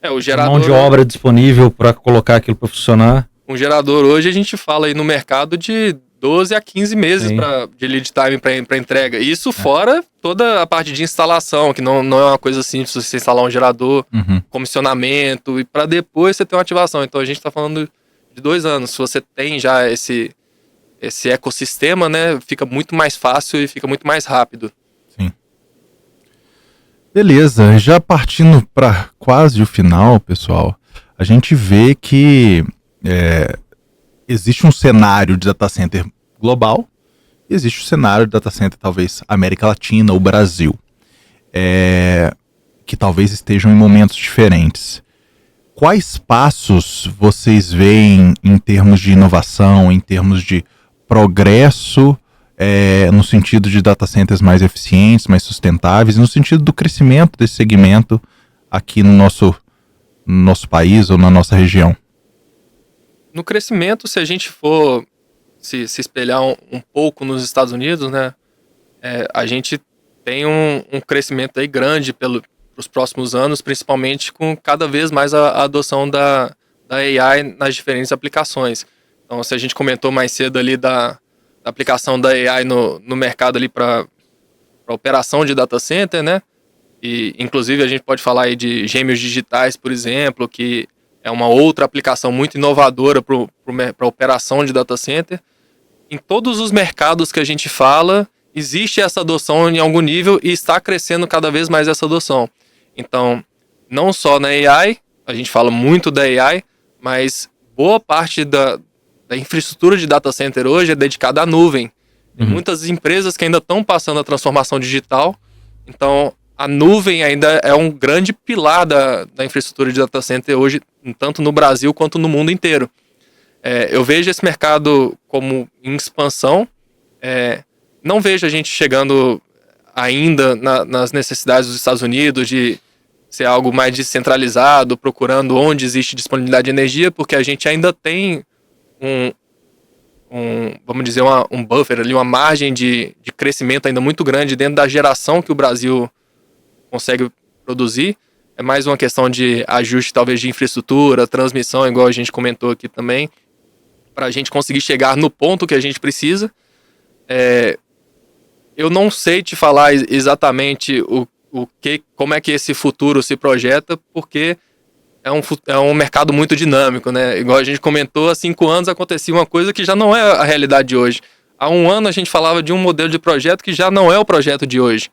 o gerador, mão de obra disponível para colocar aquilo para funcionar. Um gerador hoje a gente fala aí no mercado de 12 a 15 meses de lead time para entrega. Isso fora toda a parte de instalação, que não é uma coisa simples você instalar um gerador, comissionamento, e para depois você ter uma ativação. Então a gente está falando de 2 anos. Se você tem já esse ecossistema, né, fica muito mais fácil e fica muito mais rápido. Sim. Beleza, já partindo para quase o final, pessoal, a gente vê que existe um cenário de data center global e existe um cenário de data center, talvez, América Latina ou Brasil, que talvez estejam em momentos diferentes. Quais passos vocês veem em termos de inovação, em termos de progresso, no sentido de data centers mais eficientes, mais sustentáveis, no sentido do crescimento desse segmento aqui no nosso país ou na nossa região? No crescimento, se a gente for se espelhar um pouco nos Estados Unidos, né, a gente tem um crescimento aí grande pelos próximos anos, principalmente com cada vez mais a adoção da AI nas diferentes aplicações. Então, se a gente comentou mais cedo ali da aplicação da AI no mercado ali para operação de data center, né, e inclusive a gente pode falar aí de gêmeos digitais, por exemplo, que é uma outra aplicação muito inovadora para operação de data center. Em todos os mercados que a gente fala, existe essa adoção em algum nível e está crescendo cada vez mais essa adoção. Então, não só na AI, a gente fala muito da AI, mas boa parte da infraestrutura de data center hoje é dedicada à nuvem. Tem muitas empresas que ainda estão passando a transformação digital, então a nuvem ainda é um grande pilar da infraestrutura de data center hoje, tanto no Brasil quanto no mundo inteiro. Eu vejo esse mercado como em expansão, não vejo a gente chegando ainda nas necessidades dos Estados Unidos de ser algo mais descentralizado, procurando onde existe disponibilidade de energia, porque a gente ainda tem vamos dizer, um buffer ali, uma margem de crescimento ainda muito grande dentro da geração que o Brasil consegue produzir. É mais uma questão de ajuste, talvez, de infraestrutura, transmissão, igual a gente comentou aqui também, para a gente conseguir chegar no ponto que a gente precisa. eu não sei te falar exatamente como é que esse futuro se projeta, porque é um mercado muito dinâmico, né? Igual a gente comentou, há 5 anos acontecia uma coisa que já não é a realidade de hoje. Há 1 ano a gente falava de um modelo de projeto que já não é o projeto de hoje.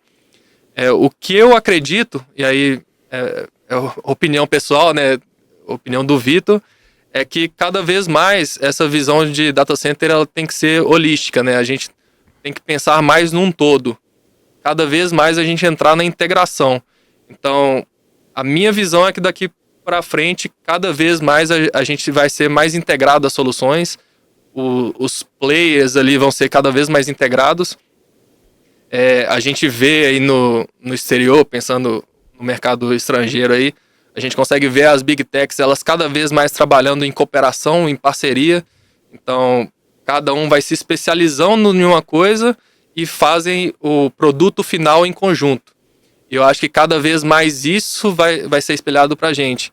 O que eu acredito, e aí é opinião pessoal, né? Opinião do Vitor, é que cada vez mais essa visão de data center ela tem que ser holística, né? A gente tem que pensar mais num todo. Cada vez mais a gente entrar na integração. Então, a minha visão é que daqui para frente, cada vez mais a gente vai ser mais integrado às soluções, os players ali vão ser cada vez mais integrados. A gente vê aí no exterior, pensando no mercado estrangeiro aí, a gente consegue ver as Big Techs, elas cada vez mais trabalhando em cooperação, em parceria. Então, cada um vai se especializando em uma coisa e fazem o produto final em conjunto. E eu acho que cada vez mais isso vai ser espelhado para a gente.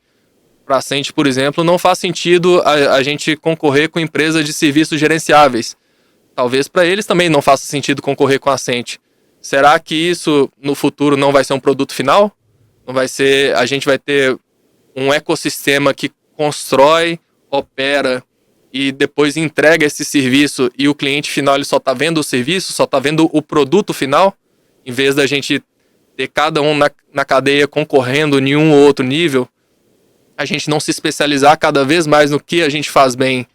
Para a Ascent, por exemplo, não faz sentido a gente concorrer com empresas de serviços gerenciáveis. Talvez para eles também não faça sentido concorrer com a Ascent. Será que isso no futuro não vai ser um produto final? Não vai ser, a gente vai ter um ecossistema que constrói, opera e depois entrega esse serviço e o cliente final ele só está vendo o serviço, só está vendo o produto final, em vez da gente ter cada um na cadeia concorrendo em um ou outro nível, a gente não se especializar cada vez mais no que a gente faz bem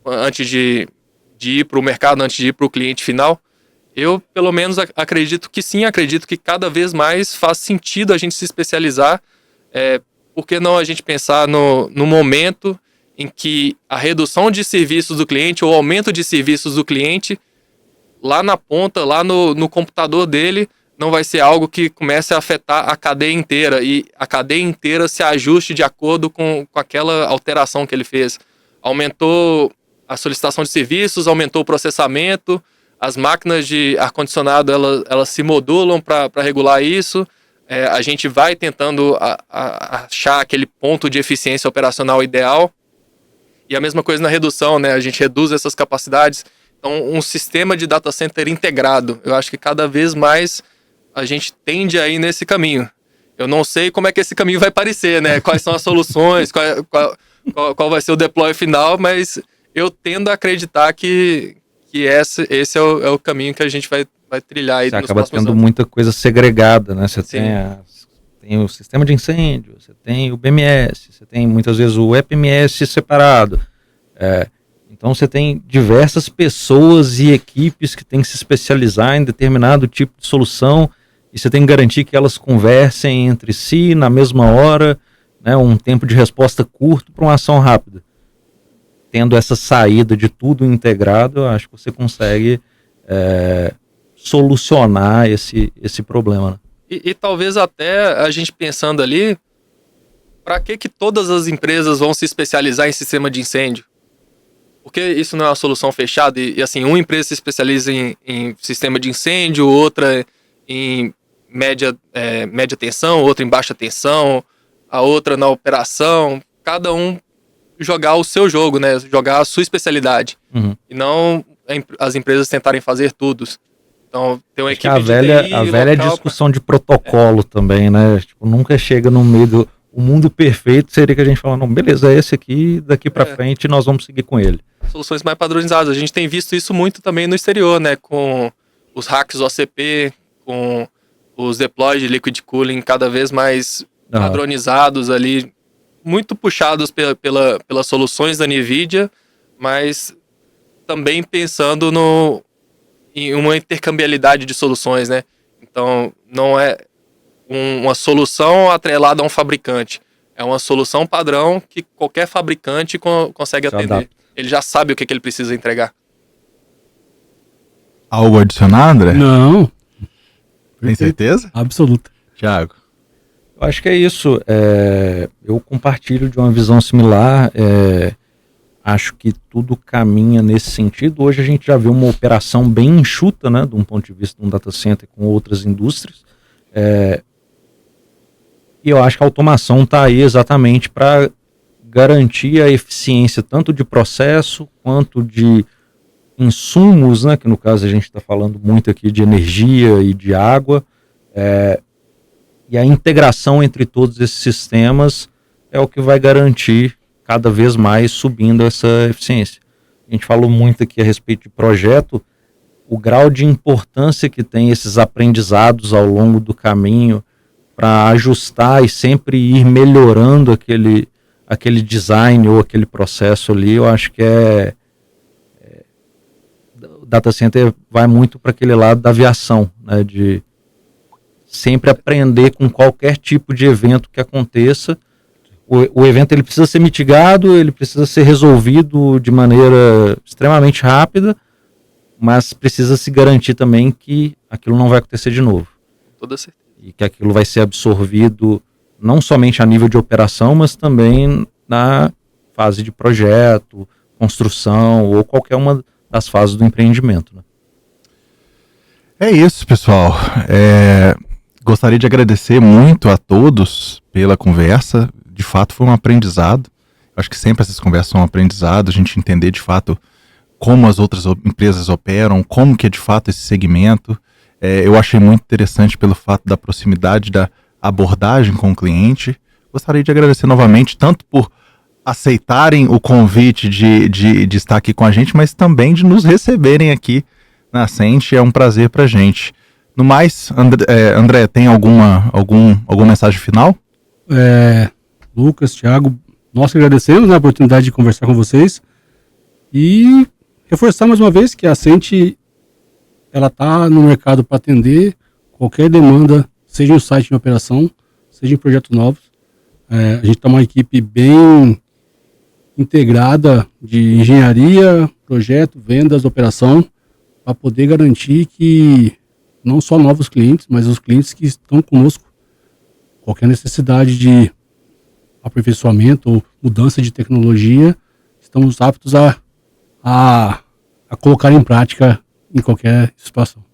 antes de ir para o mercado, antes de ir para o cliente final. Eu, pelo menos, acredito que sim, acredito que cada vez mais faz sentido a gente se especializar. Por que não a gente pensar no momento em que a redução de serviços do cliente ou o aumento de serviços do cliente, lá na ponta, lá no computador dele, não vai ser algo que comece a afetar a cadeia inteira e a cadeia inteira se ajuste de acordo com aquela alteração que ele fez. Aumentou a solicitação de serviços, aumentou o processamento, as máquinas de ar-condicionado elas se modulam para regular isso. A gente vai tentando achar aquele ponto de eficiência operacional ideal. E a mesma coisa na redução, né? A gente reduz essas capacidades. Então, um sistema de data center integrado, eu acho que cada vez mais a gente tende a ir nesse caminho. Eu não sei como é que esse caminho vai parecer, né? Quais são as soluções, qual vai ser o deploy final, mas eu tendo a acreditar que esse é o caminho que a gente vai trilhar aí. Você acaba tendo muita coisa segregada, né? Você tem o sistema de incêndio, você tem o BMS, você tem muitas vezes o EPMS separado. Então você tem diversas pessoas e equipes que têm que se especializar em determinado tipo de solução e você tem que garantir que elas conversem entre si na mesma hora, né, um tempo de resposta curto para uma ação rápida. Tendo essa saída de tudo integrado, eu acho que você consegue solucionar esse problema. Né? E talvez até a gente pensando ali, para que todas as empresas vão se especializar em sistema de incêndio? Porque isso não é uma solução fechada e assim, uma empresa se especializa em sistema de incêndio, outra em média tensão, outra em baixa tensão, a outra na operação, cada um jogar o seu jogo, né? Jogar a sua especialidade. Uhum. E não as empresas tentarem fazer tudo. Então, tem uma equipe a velha discussão de protocolo também, né? Tipo, nunca chega no meio do... O mundo perfeito seria que a gente fala, não, beleza, é esse aqui, daqui para frente nós vamos seguir com ele. Soluções mais padronizadas. A gente tem visto isso muito também no exterior, né? Com os racks OCP, com os deploys de liquid cooling cada vez mais padronizados ali, muito puxados pelas soluções da NVIDIA, mas também pensando em uma intercambialidade de soluções, né? Então, não é uma solução atrelada a um fabricante. É uma solução padrão que qualquer fabricante consegue atender. Ele já sabe o que ele precisa entregar. Algo a adicionar, André? Não. Tem certeza? Absoluta. Thiago? Eu acho que é isso. Eu compartilho de uma visão similar. Acho que tudo caminha nesse sentido. Hoje a gente já vê uma operação bem enxuta, né, de um ponto de vista de um data center com outras indústrias. E eu acho que a automação está aí exatamente para garantir a eficiência tanto de processo quanto de insumos, né, que no caso a gente está falando muito aqui de energia e de água, e a integração entre todos esses sistemas é o que vai garantir cada vez mais subindo essa eficiência. A gente falou muito aqui a respeito de projeto, o grau de importância que tem esses aprendizados ao longo do caminho para ajustar e sempre ir melhorando aquele design ou aquele processo ali, eu acho que o data center vai muito para aquele lado da aviação, né, de sempre aprender com qualquer tipo de evento que aconteça. O evento ele precisa ser mitigado, ele precisa ser resolvido de maneira extremamente rápida, mas precisa se garantir também que aquilo não vai acontecer de novo. Toda certeza. E que aquilo vai ser absorvido não somente a nível de operação, mas também na fase de projeto, construção ou qualquer uma das fases do empreendimento, né? É isso, pessoal. Gostaria de agradecer muito a todos pela conversa. De fato, foi um aprendizado. Acho que sempre essas conversas são um aprendizado, a gente entender de fato como as outras empresas operam, como que é de fato esse segmento. Eu achei muito interessante pelo fato da proximidade da abordagem com o cliente. Gostaria de agradecer novamente, tanto por aceitarem o convite de estar aqui com a gente, mas também de nos receberem aqui na Ascent. É um prazer pra gente. No mais, André, tem alguma mensagem final? Lucas, Thiago, nós agradecemos, né, a oportunidade de conversar com vocês e reforçar mais uma vez que a Ascent ela está no mercado para atender qualquer demanda, seja em site de operação, seja em projetos novos. A gente está uma equipe bem integrada de engenharia, projeto, vendas, operação, para poder garantir que não só novos clientes, mas os clientes que estão conosco, qualquer necessidade de aperfeiçoamento ou mudança de tecnologia, estamos aptos a colocar em prática em qualquer situação.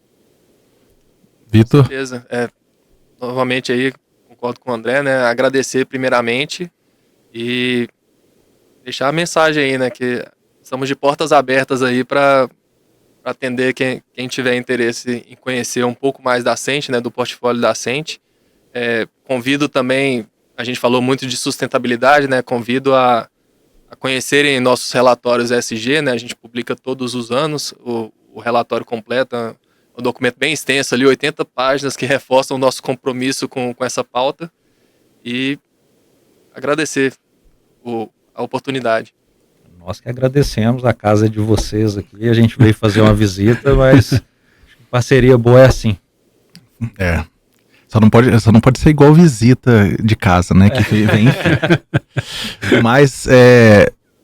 Vitor? Com certeza. Novamente aí, concordo com o André, né? Agradecer primeiramente e deixar a mensagem aí, né? Que estamos de portas abertas aí para atender quem tiver interesse em conhecer um pouco mais da Ascent, né? Do portfólio da Ascent. Convido também, a gente falou muito de sustentabilidade, né? Convido a conhecerem nossos relatórios ESG, né? A gente publica todos os anos o relatório completo, um documento bem extenso ali, 80 páginas que reforçam o nosso compromisso com essa pauta e agradecer a oportunidade. Nós que agradecemos, a casa de vocês aqui, a gente veio fazer uma visita, mas parceria boa é assim. Só não pode ser igual visita de casa, né? Que vem. Mas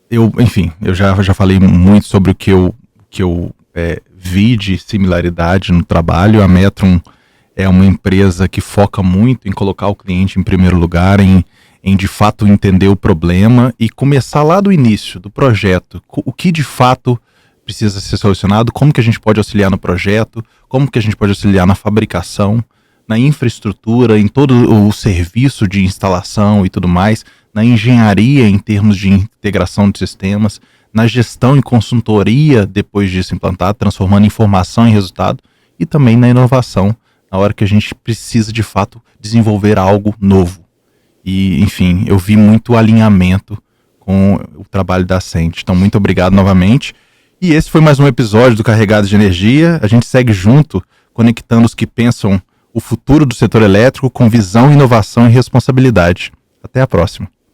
eu já falei muito sobre o que eu vi de similaridade no trabalho. A Metron é uma empresa que foca muito em colocar o cliente em primeiro lugar, em de fato entender o problema e começar lá do início do projeto. O que de fato precisa ser solucionado, como que a gente pode auxiliar no projeto, como que a gente pode auxiliar na fabricação, na infraestrutura, em todo o serviço de instalação e tudo mais, na engenharia em termos de integração de sistemas, na gestão e consultoria depois disso implantado, transformando informação em resultado, e também na inovação, na hora que a gente precisa de fato desenvolver algo novo. E, enfim, eu vi muito alinhamento com o trabalho da Ascent. Então, muito obrigado novamente. E esse foi mais um episódio do Carregados de Energia. A gente segue junto, conectando os que pensam o futuro do setor elétrico com visão, inovação e responsabilidade. Até a próxima.